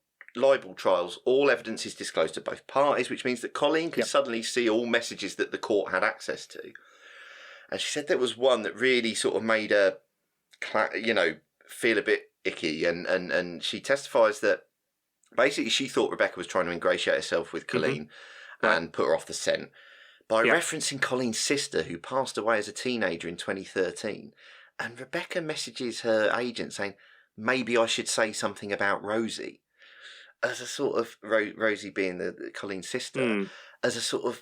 Speaker 1: trials, all evidence is disclosed to both parties, which means that Colleen could suddenly see all messages that the court had access to. And she said there was one that really sort of made her, feel a bit icky. And she testifies that basically she thought Rebecca was trying to ingratiate herself with Colleen and put her off the scent by referencing Colleen's sister, who passed away as a teenager in 2013. And Rebecca messages her agent saying, maybe I should say something about Rosie, as a sort of, Rosie being the Colleen's sister, as a sort of...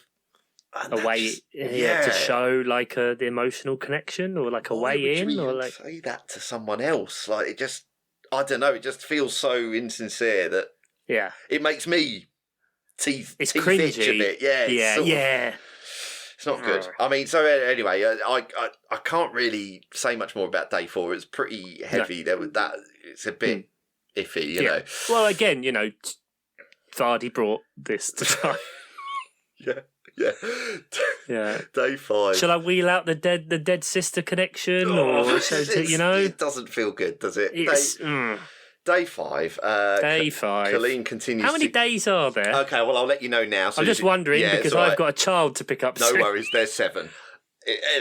Speaker 2: A way to show like the emotional connection, or like a way in, or like...
Speaker 1: say that to someone else. Like, it just... I don't know, it just feels so insincere that...
Speaker 2: Yeah.
Speaker 1: It makes me teeth itch a
Speaker 2: cringy.
Speaker 1: bit. Yeah. It's not good. I mean, so anyway, I can't really say much more about Day 4. It's pretty heavy. No. It's a bit iffy, you know.
Speaker 2: Well, again, Vardy brought this to time.
Speaker 1: Yeah. Day 5.
Speaker 2: Shall I wheel out the dead sister connection, or
Speaker 1: it doesn't feel good, does it? Day 5.
Speaker 2: Day 5.
Speaker 1: Colleen continues.
Speaker 2: How many days are there?
Speaker 1: Okay, well, I'll let you know now. So
Speaker 2: I'm just wondering because I've got a child to pick up soon.
Speaker 1: No worries, there's 7.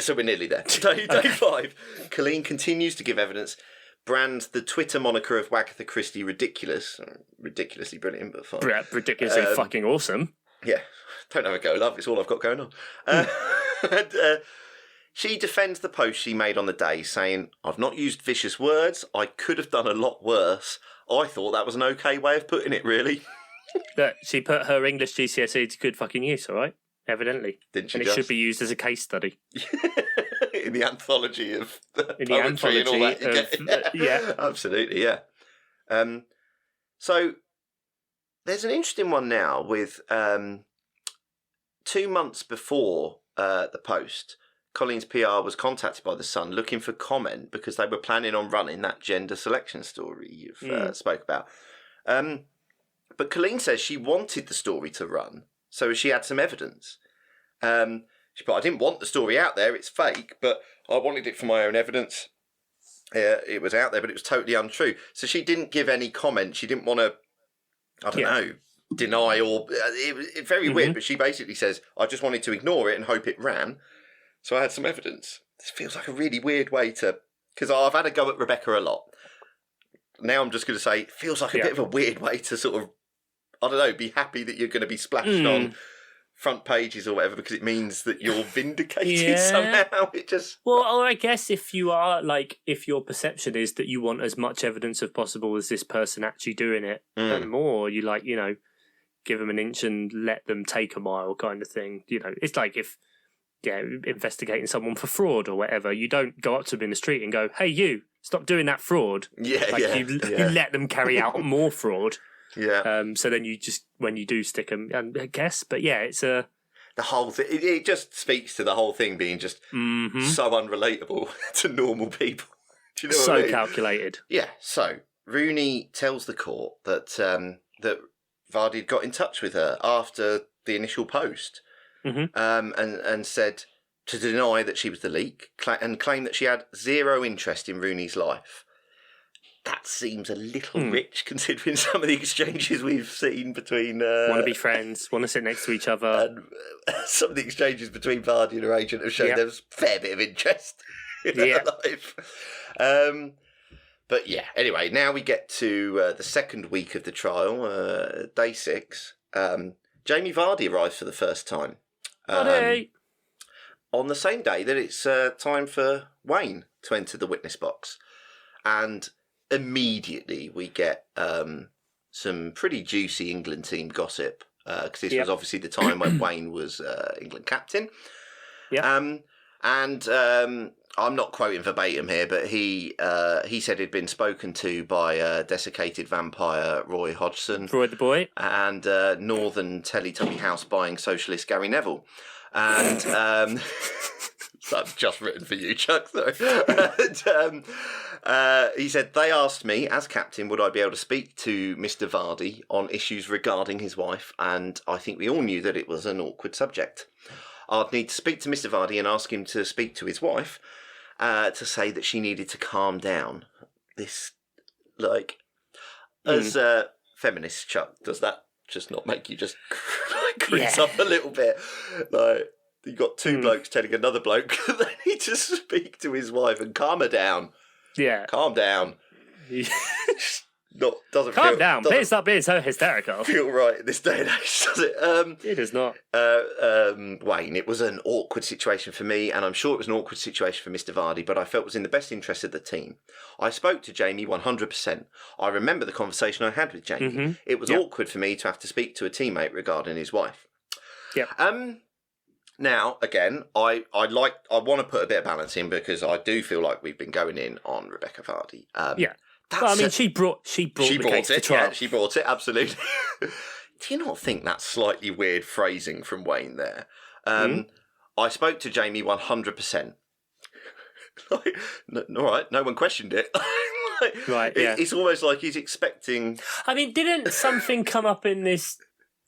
Speaker 1: So we're nearly there. Day 5. Colleen continues to give evidence, brands the Twitter moniker of Wagatha Christie ridiculous. Ridiculously brilliant, but fine.
Speaker 2: Ridiculously fucking awesome.
Speaker 1: Yeah. Don't have a go, love. It's all I've got going on. She defends the post she made on the day, saying, I've not used vicious words. I could have done a lot worse. I thought that was an okay way of putting it, really.
Speaker 2: Look, she put her English GCSE to good fucking use, all right? Evidently.
Speaker 1: Didn't she?
Speaker 2: And it should be used as a case study.
Speaker 1: In the anthology of poetry and all that. Yeah, absolutely, yeah. So there's an interesting one now with 2 months before the post, Colleen's PR was contacted by The Sun looking for comment because they were planning on running that gender selection story you've spoke about. But Colleen says she wanted the story to run, so she had some evidence. She put, I didn't want the story out there, it's fake, but I wanted it for my own evidence. It was out there, but it was totally untrue. So she didn't give any comment. She didn't want to, I don't know, deny or... It's very weird, but she basically says, I just wanted to ignore it and hope it ran. So I had some evidence. This feels like a really weird way to... Because I've had a go at Rebecca a lot. Now I'm just going to say, it feels like a bit of a weird way to sort of, I don't know, be happy that you're going to be splashed on front pages or whatever because it means that you're vindicated somehow. It just...
Speaker 2: Well, or I guess if you are, like, if your perception is that you want as much evidence as possible as this person actually doing it and more, you like, give them an inch and let them take a mile kind of thing. It's like if... investigating someone for fraud or whatever. You don't go up to them in the street and go, hey, you, stop doing that fraud. You let them carry out more fraud. So then you just, when you do stick them, I guess. But it's a...
Speaker 1: The whole thing, it just speaks to the whole thing being just so unrelatable to normal people. Do you know what I mean?
Speaker 2: Calculated.
Speaker 1: Yeah, so Rooney tells the court that that Vardy had got in touch with her after the initial post. And said to deny that she was the leak and claim that she had zero interest in Rooney's life. that seems a little rich considering some of the exchanges we've seen between...
Speaker 2: want to be friends, want to sit next to each other.
Speaker 1: And some of the exchanges between Vardy and her agent have shown there's a fair bit of interest in her life. But yeah, anyway, now we get to the second week of the trial, day 6. Jamie Vardy arrives for the first time. On the same day that it's time for Wayne to enter the witness box. And immediately we get some pretty juicy England team gossip, because this was obviously the time when Wayne was England captain. And I'm not quoting verbatim here, but he said he'd been spoken to by desiccated vampire Roy Hodgson.
Speaker 2: Roy the boy.
Speaker 1: And Northern Teletubby house buying socialist Gary Neville. And... That's just written for you, Chuck. Sorry. And, he said, they asked me, as captain, would I be able to speak to Mr. Vardy on issues regarding his wife, and I think we all knew that it was an awkward subject. I'd need to speak to Mr. Vardy and ask him to speak to his wife to say that she needed to calm down. This, as feminist, Chuck, does that just not make you just crease up a little bit? Like... You got two blokes telling another bloke that they need to speak to his wife and calm her down.
Speaker 2: Yeah.
Speaker 1: Calm down. Doesn't
Speaker 2: calm down. Please stop being so hysterical.
Speaker 1: Feel right in this day and age, does it?
Speaker 2: It does not.
Speaker 1: Wayne, it was an awkward situation for me, and I'm sure it was an awkward situation for Mr. Vardy, but I felt it was in the best interest of the team. I spoke to Jamie 100%. I remember the conversation I had with Jamie. Mm-hmm. It was awkward for me to have to speak to a teammate regarding his wife.
Speaker 2: Yeah.
Speaker 1: Now, again, I want to put a bit of balance in because I do feel like we've been going in on Rebecca Vardy.
Speaker 2: She brought the case to trial.
Speaker 1: Yeah, she brought it, absolutely. Do you not think that's slightly weird phrasing from Wayne there? I spoke to Jamie 100%. All right, no one questioned it. It's almost like he's expecting...
Speaker 2: I mean, didn't something come up in this...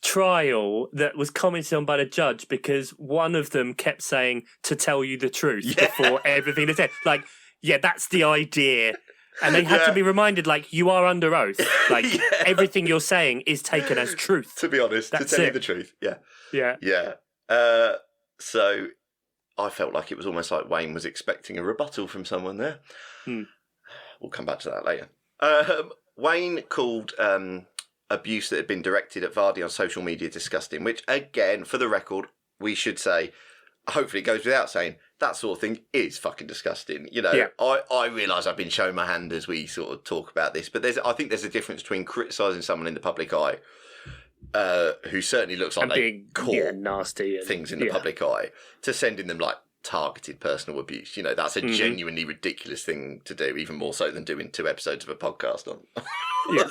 Speaker 2: trial that was commented on by the judge because one of them kept saying to tell you the truth before everything is said? That's the idea. And they had to be reminded, you are under oath. Everything you're saying is taken as truth.
Speaker 1: To be honest, to tell you the truth. Yeah.
Speaker 2: Yeah.
Speaker 1: Yeah. So I felt like it was almost like Wayne was expecting a rebuttal from someone there. We'll come back to that later. Wayne called... abuse that had been directed at Vardy on social media disgusting, which, again, for the record, we should say, hopefully it goes without saying, that sort of thing is fucking disgusting. I realise I've been showing my hand as we sort of talk about this, but I think there's a difference between criticising someone in the public eye, who certainly looks like they caught
Speaker 2: nasty
Speaker 1: things in the public eye, to sending them, targeted personal abuse. That's a genuinely ridiculous thing to do, even more so than doing 2 episodes of a podcast on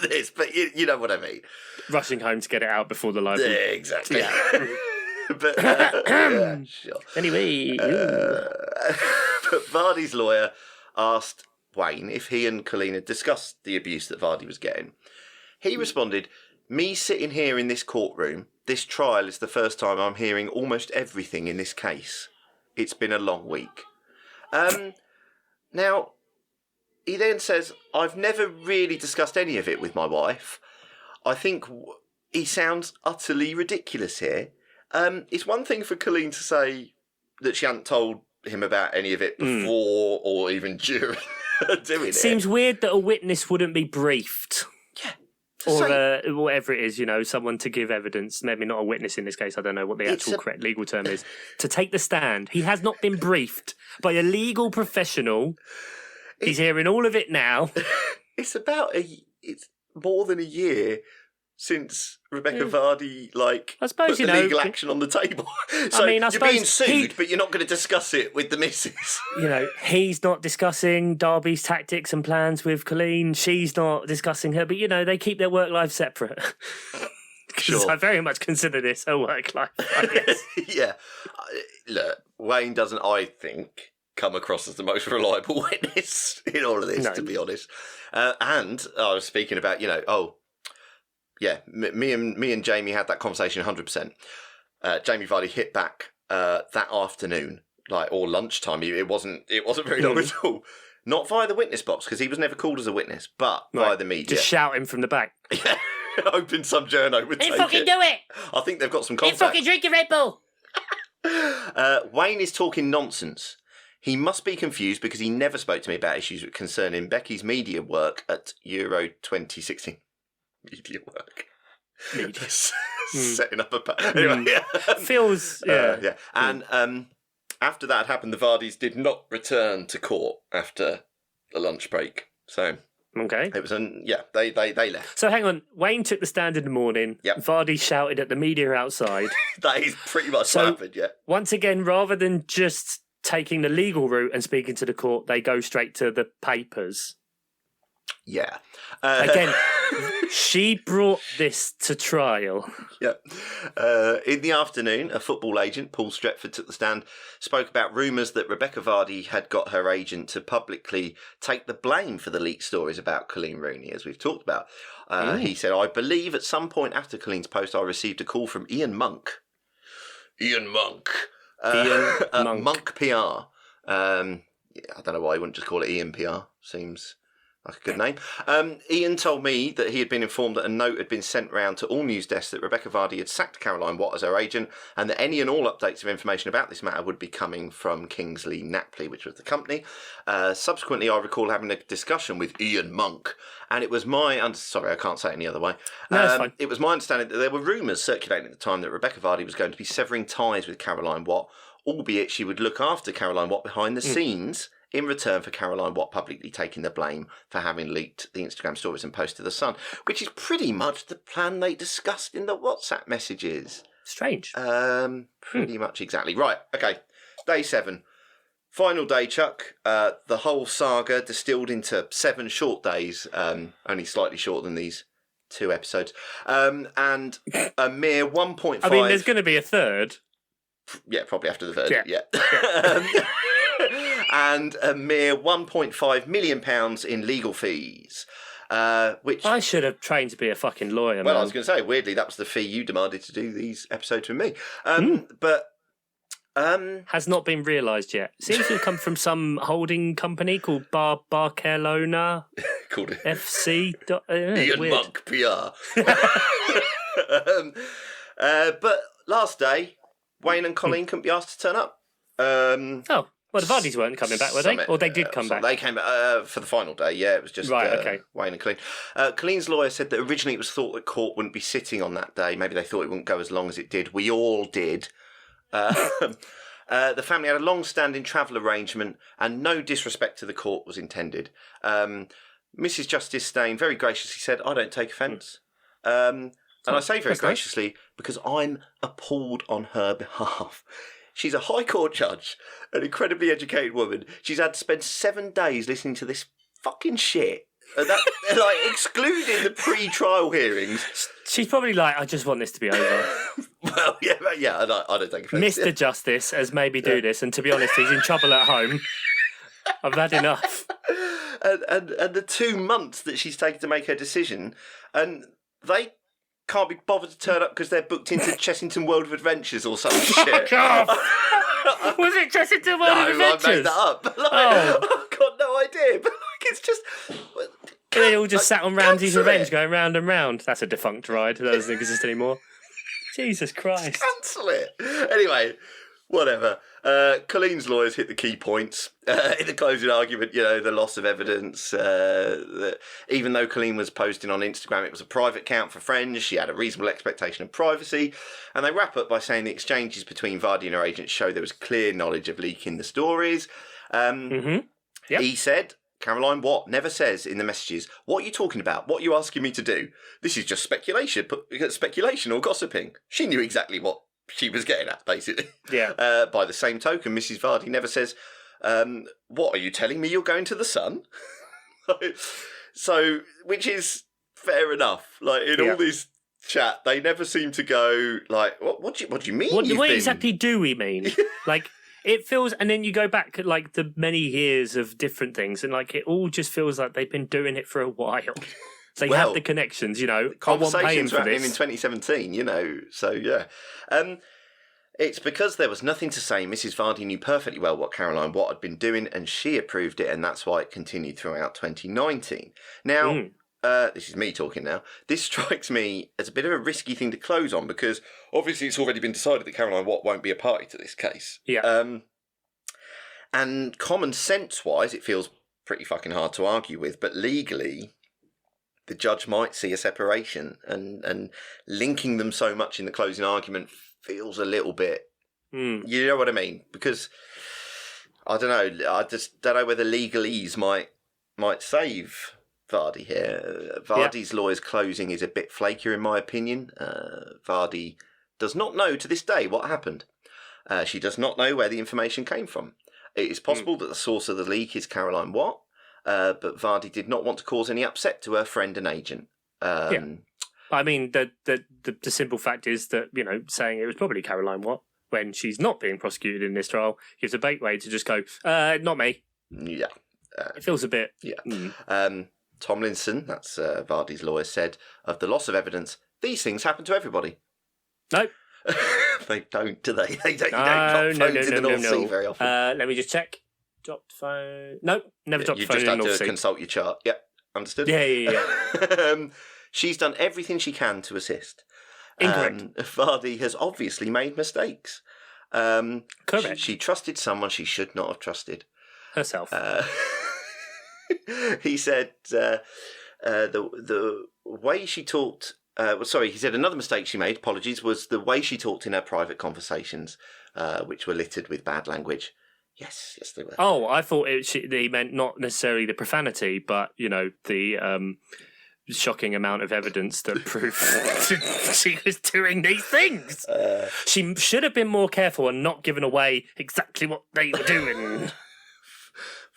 Speaker 1: this. But you know what I mean.
Speaker 2: Rushing home to get it out before the library.
Speaker 1: Yeah, exactly. Yeah. But sure.
Speaker 2: Anyway,
Speaker 1: but Vardy's lawyer asked Wayne if he and Colleen had discussed the abuse that Vardy was getting. He responded, "Me sitting here in this courtroom, this trial is the first time I'm hearing almost everything in this case. It's been a long week." Now, he then says, "I've never really discussed any of it with my wife. I think he sounds utterly ridiculous here." It's one thing for Colleen to say that she hadn't told him about any of it before or even during doing it.
Speaker 2: Seems weird that a witness wouldn't be briefed.
Speaker 1: Yeah.
Speaker 2: Or whatever it is, someone to give evidence, maybe not a witness in this case, I don't know what the actual correct legal term is, to take the stand. He has not been briefed by a legal professional. He's hearing all of it now.
Speaker 1: It's more than a year since Rebecca Vardy,
Speaker 2: I suppose,
Speaker 1: put the legal action on the table. So you're being sued, but you're not going to discuss it with the missus.
Speaker 2: He's not discussing Derby's tactics and plans with Colleen. She's not discussing her, but, they keep their work life separate. Because I very much consider this a work life, I guess.
Speaker 1: Yeah. Look, Wayne doesn't, I think, come across as the most reliable witness in all of this, to be honest. And I was speaking about, me and Jamie had that conversation 100%. Jamie Vardy hit back that afternoon, or lunchtime. It wasn't very long at all. Not via the witness box, because he was never called as a witness, but via the media.
Speaker 2: Just shouting from the back.
Speaker 1: Yeah, hoping some journo would take it.
Speaker 2: Fucking do it!
Speaker 1: I think they've got some contacts.
Speaker 2: Fucking drink your Red Bull!
Speaker 1: Wayne is talking nonsense. He must be confused because he never spoke to me about issues concerning Becky's media work at Euro 2016. Media work.
Speaker 2: Media.
Speaker 1: Setting up anyway.
Speaker 2: Feels, yeah.
Speaker 1: And after that happened, the Vardys did not return to court after the lunch break. So
Speaker 2: okay,
Speaker 1: it was they left.
Speaker 2: So hang on, Wayne took the stand in the morning.
Speaker 1: Yep.
Speaker 2: Vardy shouted at the media outside.
Speaker 1: That is pretty much what happened. Yeah.
Speaker 2: Once again, rather than just taking the legal route and speaking to the court, they go straight to the papers.
Speaker 1: Yeah.
Speaker 2: Again, she brought this to trial.
Speaker 1: Yeah. In the afternoon, a football agent, Paul Stretford, took the stand, spoke about rumours that Rebecca Vardy had got her agent to publicly take the blame for the leaked stories about Colleen Rooney, as we've talked about. He said, I believe at some point after Colleen's post, I received a call from Ian Monk. Ian Monk. Monk PR. I don't know why he wouldn't just call it Ian PR. Seems like a good name. Ian told me that he had been informed that a note had been sent round to all news desks that Rebecca Vardy had sacked Caroline Watt as her agent, and that any and all updates of information about this matter would be coming from Kingsley Napley, which was the company. Subsequently, I recall having a discussion with Ian Monk, and it was sorry, I can't say it any other way.
Speaker 2: No, it's fine.
Speaker 1: It was my understanding that there were rumours circulating at the time that Rebecca Vardy was going to be severing ties with Caroline Watt, albeit she would look after Caroline Watt behind the scenes in return for Caroline Watt publicly taking the blame for having leaked the Instagram stories and posts to The Sun, which is pretty much the plan they discussed in the WhatsApp messages.
Speaker 2: Strange.
Speaker 1: Pretty much exactly. Right, okay. Day 7. Final day, Chuck. The whole saga distilled into 7 short days, only slightly shorter than these 2 episodes. And a mere 1.5...
Speaker 2: I mean, there's going to be a third.
Speaker 1: Yeah, probably after the third. Yeah. And a mere £1.5 million in legal fees. Which
Speaker 2: I should have trained to be a fucking lawyer.
Speaker 1: Well,
Speaker 2: man.
Speaker 1: I was going to say, weirdly, that was the fee you demanded to do these episodes with me. But
Speaker 2: has not been realised yet. Seems to have come from some holding company called Barcelona
Speaker 1: called
Speaker 2: FC.
Speaker 1: Ian
Speaker 2: Weird.
Speaker 1: Monk PR. But last day, Wayne and Colleen couldn't be asked to turn up.
Speaker 2: Well, the Vardys weren't coming back, were they? Or they did come back?
Speaker 1: They came back for the final day, yeah. It was just Wayne and Colleen. Colleen's lawyer said that originally it was thought that court wouldn't be sitting on that day. Maybe they thought it wouldn't go as long as it did. We all did. The family had a long-standing travel arrangement and no disrespect to the court was intended. Mrs. Justice Stain very graciously said, I don't take offence. And I say very graciously because I'm appalled on her behalf. She's a High Court judge, an incredibly educated woman. She's had to spend 7 days listening to this fucking shit. And that, like, excluding the pre-trial hearings.
Speaker 2: She's probably like, I just want this to be over.
Speaker 1: Well, yeah, I don't take offence.
Speaker 2: Mr. Justice has made me do this, and to be honest, he's in trouble at home. I've had enough.
Speaker 1: And the 2 months that she's taken to make her decision, and they can't be bothered to turn up because they're booked into Chessington World of Adventures or some shit.
Speaker 2: Fuck off! Was it Chessington World of Adventures?
Speaker 1: I made that up. I've got no idea. But it's just...
Speaker 2: They all just sat on Ramsay's Revenge going round and round. That's a defunct ride. That doesn't exist anymore. Jesus Christ.
Speaker 1: Cancel it. Anyway, whatever. Colleen's lawyers hit the key points in the closing argument. You know, the loss of evidence. That even though Colleen was posting on Instagram, it was a private account for friends. She had a reasonable expectation of privacy. And they wrap up by saying the exchanges between Vardy and her agent show there was clear knowledge of leaking the stories. He said, Caroline Watt never says in the messages, what are you talking about? What are you asking me to do? This is just speculation or gossiping. She knew exactly what she was getting at, basically.
Speaker 2: Yeah.
Speaker 1: By the same token, Mrs. Vardy never says, what, are you telling me you're going to the Sun? So, which is fair enough. Like, in all this chat, they never seem to go, like, what do you mean?
Speaker 2: What exactly do we mean? Like, it feels, and then you go back, like, the many years of different things, and, like, it all just feels like they've been doing it for a while. They have the connections, you know.
Speaker 1: Conversations were happening in 2017, you know, so yeah. It's because there was nothing to say. Mrs. Vardy knew perfectly well what Caroline Watt had been doing, and she approved it, and that's why it continued throughout 2019. Now, this is me talking now. This strikes me as a bit of a risky thing to close on, because obviously it's already been decided that Caroline Watt won't be a party to this case.
Speaker 2: Yeah.
Speaker 1: And common sense-wise, it feels pretty fucking hard to argue with, but legally, the judge might see a separation, and linking them so much in the closing argument feels a little bit, you know what I mean? Because I don't know. I just don't know whether legalese might save Vardy here. Vardy's lawyer's closing is a bit flakier, in my opinion. Vardy does not know to this day what happened. She does not know where the information came from. It is possible that the source of the leak is Caroline Watt, but Vardy did not want to cause any upset to her friend and agent.
Speaker 2: I mean, the simple fact is that, saying it was probably Caroline Watt when she's not being prosecuted in this trial gives a bait way to just go, not me.
Speaker 1: Yeah.
Speaker 2: It feels a bit...
Speaker 1: Yeah. Tomlinson, that's Vardy's lawyer, said of the loss of evidence, these things happen to everybody.
Speaker 2: No.
Speaker 1: They don't, do they? They don't drop phones in the North Sea very often.
Speaker 2: Let me just check. Dropped phone. No, never dropped phone in the North Sea.
Speaker 1: You just had to consult your chart. Yep, understood.
Speaker 2: Yeah.
Speaker 1: She's done everything she can to assist.
Speaker 2: Incorrect.
Speaker 1: Vardy has obviously made mistakes.
Speaker 2: Correct.
Speaker 1: She trusted someone she should not have trusted.
Speaker 2: Herself.
Speaker 1: He said the way she talked... he said another mistake she made, apologies, was the way she talked in her private conversations, which were littered with bad language. Yes, they were.
Speaker 2: Oh, I thought he meant not necessarily the profanity, but, the shocking amount of evidence that proved she was doing these things. She should have been more careful and not given away exactly what they were doing.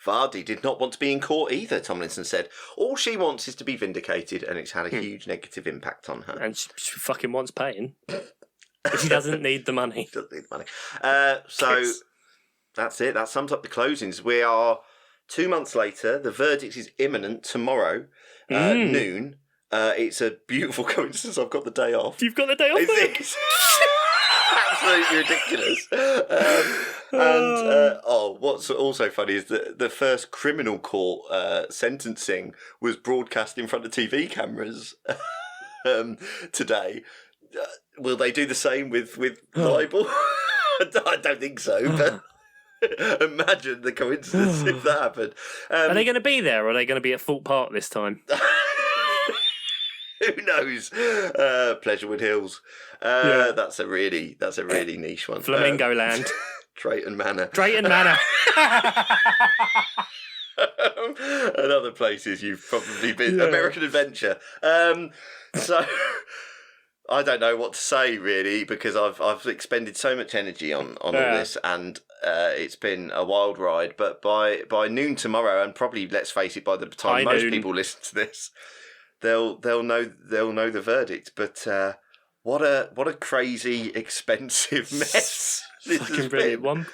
Speaker 1: Vardy did not want to be in court either, Tomlinson said. All she wants is to be vindicated, and it's had a huge negative impact on her.
Speaker 2: And she fucking wants paying. But she doesn't need the money.
Speaker 1: She doesn't need the money. So that's it. That sums up the closings. We are 2 months later. The verdict is imminent tomorrow, noon. It's a beautiful coincidence. I've got the day off.
Speaker 2: You've got the day off?
Speaker 1: It's absolutely ridiculous. What's also funny is that the first criminal court sentencing was broadcast in front of TV cameras today. Will they do the same with libel? I don't think so, but imagine the coincidence if that happened.
Speaker 2: Are they going to be there, or are they going to be at Thorpe Park this time?
Speaker 1: Who knows? Pleasurewood Hills. That's a really niche one.
Speaker 2: Flamingo Land.
Speaker 1: Drayton Manor. And other places you've probably been. Yeah. American Adventure. So I don't know what to say really, because I've expended so much energy on all this, and it's been a wild ride. But by noon tomorrow, and probably, let's face it, by the time most people listen to this, they'll know the verdict. But what a crazy expensive mess. This
Speaker 2: fucking brilliant.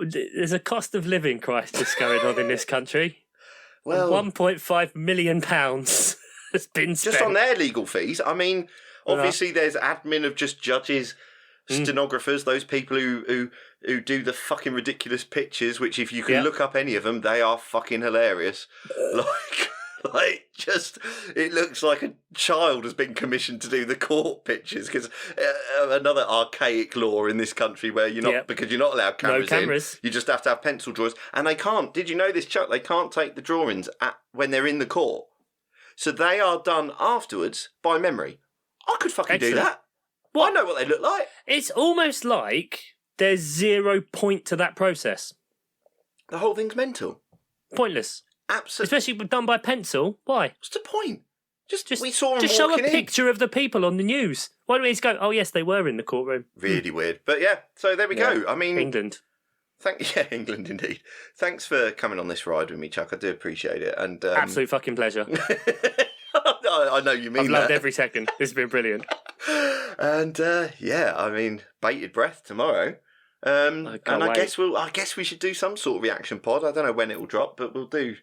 Speaker 2: There's a cost of living crisis going on in this country. Well, £1.5 million has been spent
Speaker 1: just on their legal fees. I mean, obviously there's admin of just judges, stenographers, those people who do the fucking ridiculous pictures, which if you can look up any of them, they are fucking hilarious. It looks like a child has been commissioned to do the court pictures, because another archaic law in this country where because you're not allowed cameras in, you just have to have pencil drawings, and they can't. Did you know this, Chuck? They can't take the drawings when they're in the court, so they are done afterwards by memory. I could fucking do that. I know what they look like. It's
Speaker 2: almost like there's 0 point to that process.
Speaker 1: The whole thing's mental.
Speaker 2: Pointless.
Speaker 1: Absolutely.
Speaker 2: Especially done by pencil. Why?
Speaker 1: What's the point? We saw them
Speaker 2: just show a picture of the people on the news. Why don't we just go, oh yes, they were in the courtroom.
Speaker 1: Really weird. But so there we go. I mean,
Speaker 2: England.
Speaker 1: England indeed. Thanks for coming on this ride with me, Chuck. I do appreciate it. And
Speaker 2: absolute fucking pleasure.
Speaker 1: I know you mean
Speaker 2: I've loved every second. This has been brilliant.
Speaker 1: And I mean, bated breath tomorrow. I guess we should do some sort of reaction pod. I don't know when it will drop, but we'll do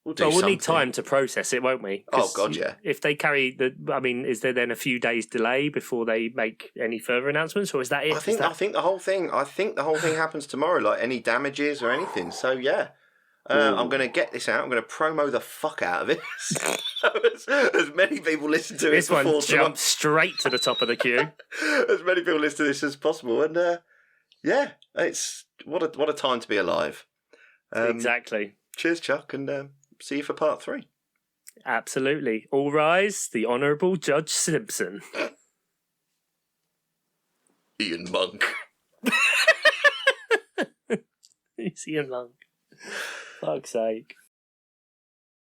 Speaker 2: we'll need time to process it, won't we?
Speaker 1: Oh God, yeah.
Speaker 2: If they carry is there then a few days delay before they make any further announcements, or is that it?
Speaker 1: I think the whole thing happens tomorrow. Like any damages or anything. So yeah, I'm going to get this out. I'm going to promo the fuck out of it. as many people listen to
Speaker 2: this
Speaker 1: it. This
Speaker 2: one jumps straight to the top of the queue.
Speaker 1: As many people listen to this as possible, and yeah, it's what a time to be alive.
Speaker 2: Exactly.
Speaker 1: Cheers, Chuck, and see you for part 3.
Speaker 2: Absolutely. All rise, the Honourable Judge Simpson.
Speaker 1: Ian Monk.
Speaker 2: It's Ian Monk. Fuck's sake.